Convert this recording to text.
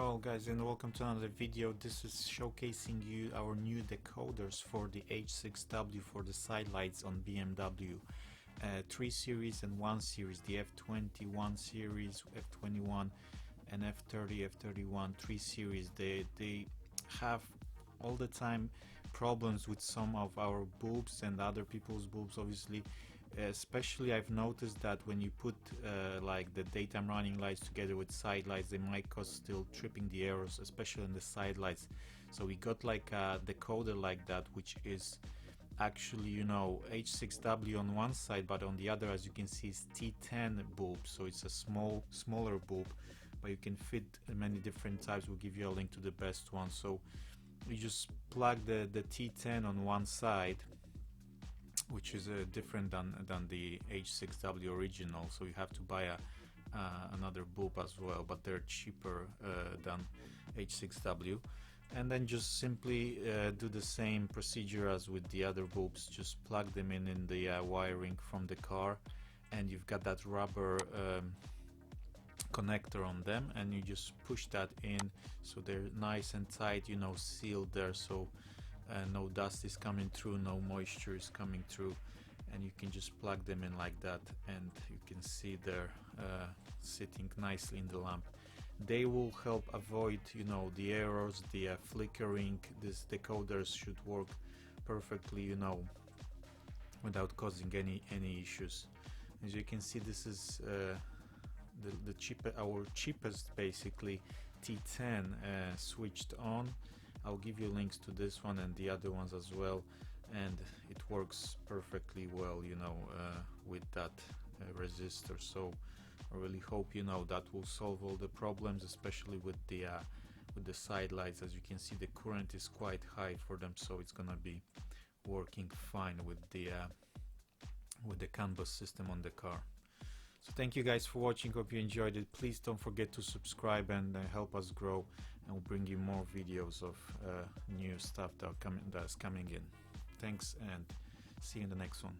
Hello guys, and welcome to another video. This is showcasing you our new decoders for the H6W for the side lights on BMW 3 series and 1 series, the F20 1 series, F21 and F30, F31 3 series. They have all the time problems with some of our bulbs and other people's bulbs, obviously. Especially I've noticed that when you put like the daytime running lights together with side lights, they might cause still tripping the arrows, especially in the side lights. So we got like a decoder like that, which is actually, you know, H6W on one side, but on the other, as you can see, is T10 bulb. So it's a smaller bulb, but you can fit many different types. We'll give you a link to the best one. So you just plug the T10 on one side, which is different than the H6W original, so you have to buy another bulb as well, but they're cheaper than H6W. And then just simply do the same procedure as with the other bulbs. Just plug them in the wiring from the car, and you've got that rubber connector on them, and you just push that in so they're nice and tight, you know, sealed there, so no dust is coming through, no moisture is coming through, and you can just plug them in like that, and you can see they're sitting nicely in the lamp. They will help avoid, you know, the errors, the flickering. These decoders should work perfectly, you know, without causing any issues. As you can see, this is our cheapest, basically, T10 switched on. I'll give you links to this one and the other ones as well, and it works perfectly well, you know, with that resistor. So I really hope, you know, that will solve all the problems, especially with the side lights. As you can see, the current is quite high for them, so it's gonna be working fine with the CAN bus system on the car. So thank you guys for watching. Hope you enjoyed it. Please don't forget to subscribe and help us grow, and we'll bring you more videos of new stuff that's coming in. Thanks, and see you in the next one.